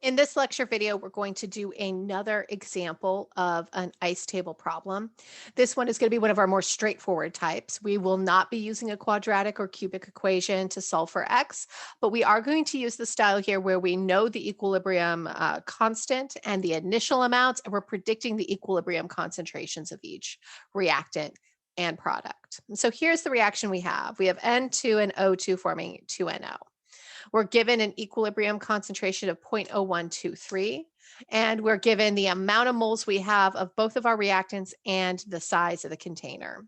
In this lecture video, we're going to do another example of an ice table problem. This one is going to be one of our more straightforward types. We will not be using a quadratic or cubic equation to solve for x, but we are going to use the style here where we know the equilibrium constant and the initial amounts, and we're predicting the equilibrium concentrations of each reactant and product. And so here's the reaction we have. We have N2 and O2 forming 2NO. We're given an equilibrium concentration of 0.0123, and we're given the amount of moles we have of both of our reactants and the size of the container.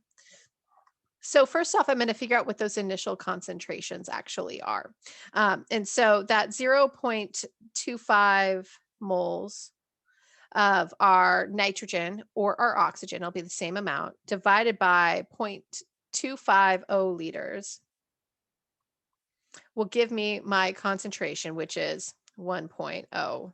So first off, I'm going to figure out what those initial concentrations actually are. And so that 0.25 moles of our nitrogen or our oxygen, will be the same amount, divided by 0.250 liters will give me my concentration, which is 1.0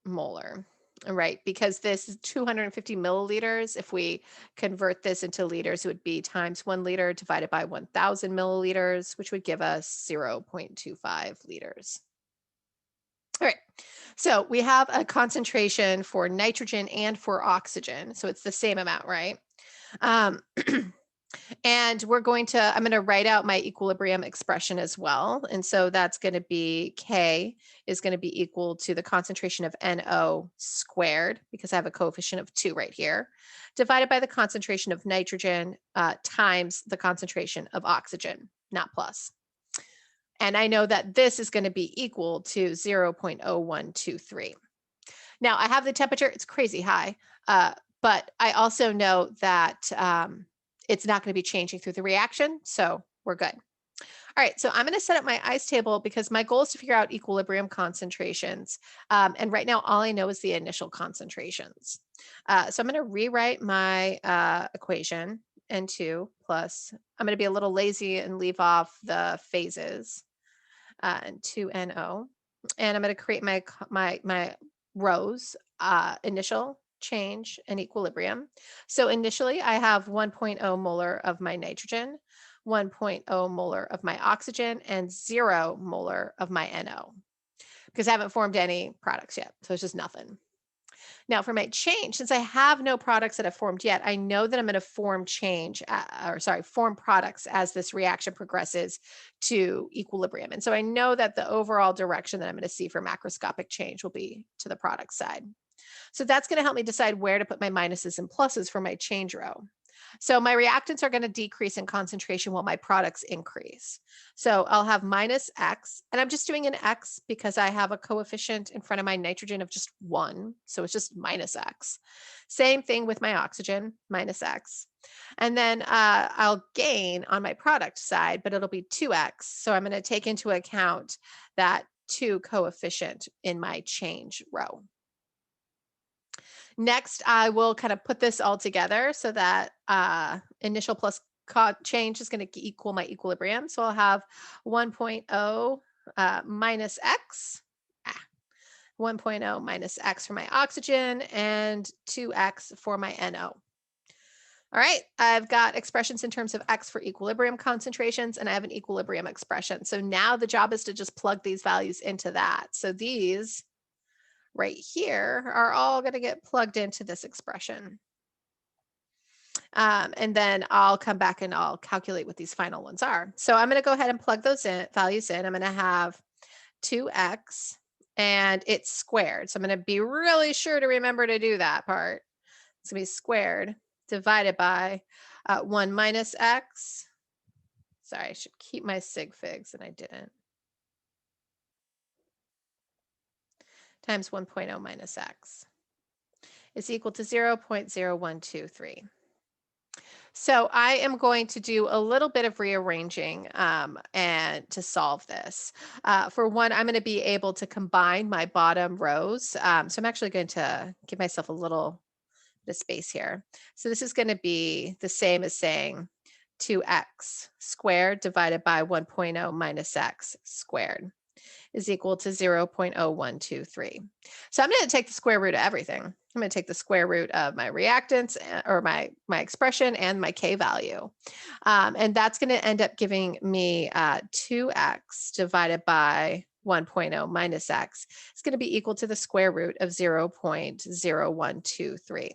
molar, right? Because this is 250 milliliters. If we convert this into liters, it would be times 1 liter divided by 1,000 milliliters, which would give us 0.25 liters. All right, so we have a concentration for nitrogen and for oxygen. So it's the same amount, right? And I'm going to write out my equilibrium expression as well. And so that's going to be K is going to be equal to the concentration of NO squared, because I have a coefficient of 2 right here, divided by the concentration of nitrogen times the concentration of oxygen, not plus. And I know that this is going to be equal to 0.0123. Now I have the temperature, it's crazy high, but I also know that it's not going to be changing through the reaction, so we're good. All right, so I'm going to set up my ice table because my goal is to figure out equilibrium concentrations. And right now, all I know is the initial concentrations. So I'm going to rewrite my equation, N2 plus, I'm going to be a little lazy and leave off the phases, and 2NO. And I'm going to create my rows, initial, change, and equilibrium. So initially I have 1.0 molar of my nitrogen, 1.0 molar of my oxygen, and 0 molar of my NO, because I haven't formed any products yet. So it's just nothing. Now for my change, since I have no products that have formed yet, I know that I'm going to form form products as this reaction progresses to equilibrium. And so I know that the overall direction that I'm going to see for macroscopic change will be to the product side. So that's going to help me decide where to put my minuses and pluses for my change row. So my reactants are going to decrease in concentration while my products increase. So I'll have minus X, and I'm just doing an X because I have a coefficient in front of my nitrogen of just 1. So it's just minus X. Same thing with my oxygen, minus X. And then I'll gain on my product side, but it'll be 2X. So I'm going to take into account that 2 coefficient in my change row. Next, I will kind of put this all together so that initial plus change is going to equal my equilibrium. So I'll have 1.0 minus X, 1.0 minus X for my oxygen, and 2X for my NO. All right, I've got expressions in terms of X for equilibrium concentrations, and I have an equilibrium expression. So now the job is to just plug these values into that. So these right here are all going to get plugged into this expression. And then I'll come back and I'll calculate what these final ones are. So I'm going to go ahead and plug those values in. I'm going to have 2X and it's squared. So I'm going to be really sure to remember to do that part. It's going to be squared divided by 1 minus X. Sorry, I should keep my sig figs and I didn't. Times 1.0 minus X is equal to 0.0123. So I am going to do a little bit of rearranging and to solve this. For one, I'm going to be able to combine my bottom rows. So I'm actually going to give myself a little bit of space here. So this is going to be the same as saying 2X squared divided by 1.0 minus X squared is equal to 0.0123. So I'm going to take the square root of everything. I'm going to take the square root of my reactants or my expression and my K value. And that's going to end up giving me 2X divided by 1.0 minus x is going to be equal to the square root of 0.0123.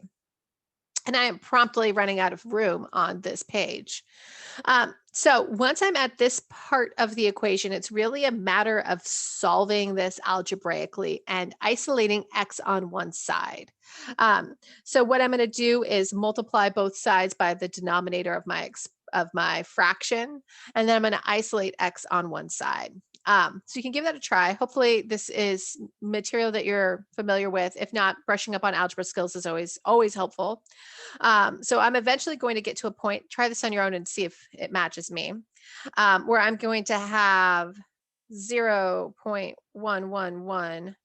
And I am promptly running out of room on this page. So once I'm at this part of the equation, it's really a matter of solving this algebraically and isolating x on one side. So what I'm going to do is multiply both sides by the denominator of my fraction, and then I'm going to isolate x on one side. So you can give that a try. Hopefully this is material that you're familiar with. If not, brushing up on algebra skills is always helpful. So I'm eventually going to get to a point, try this on your own and see if it matches me, where I'm going to have 0.111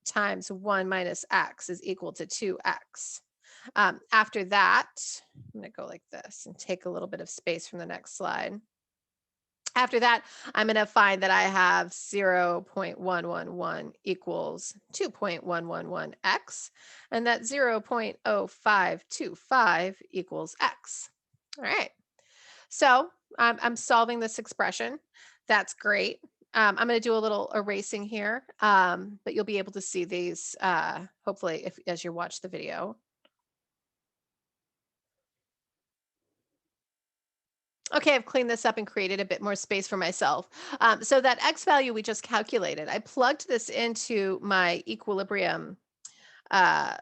times 1 minus x is equal to 2x. After that, I'm going to go like this and take a little bit of space from the next slide. After that, I'm going to find that I have 0.111 equals 2.111x, and that 0.0525 equals x. All right. So I'm solving this expression. That's great. I'm going to do a little erasing here, but you'll be able to see these hopefully as you watch the video. Okay, I've cleaned this up and created a bit more space for myself. So that x value we just calculated, I plugged this into my equilibrium uh,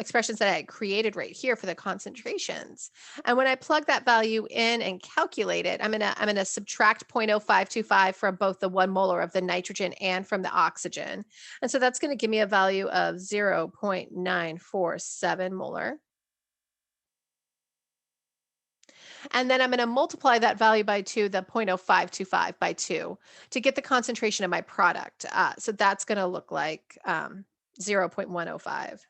expressions that I had created right here for the concentrations. And when I plug that value in and calculate it, I'm gonna subtract 0.0525 from both the 1 molar of the nitrogen and from the oxygen. And so that's gonna give me a value of 0.947 molar. And then I'm going to multiply that value by 2, the 0.0525 by 2, to get the concentration of my product. So that's going to look like 0.105.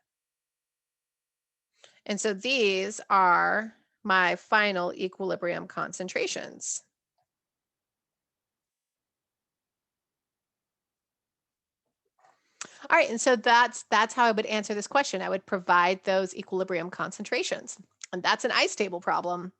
And so these are my final equilibrium concentrations. All right, and so that's how I would answer this question. I would provide those equilibrium concentrations. And that's an ice table problem.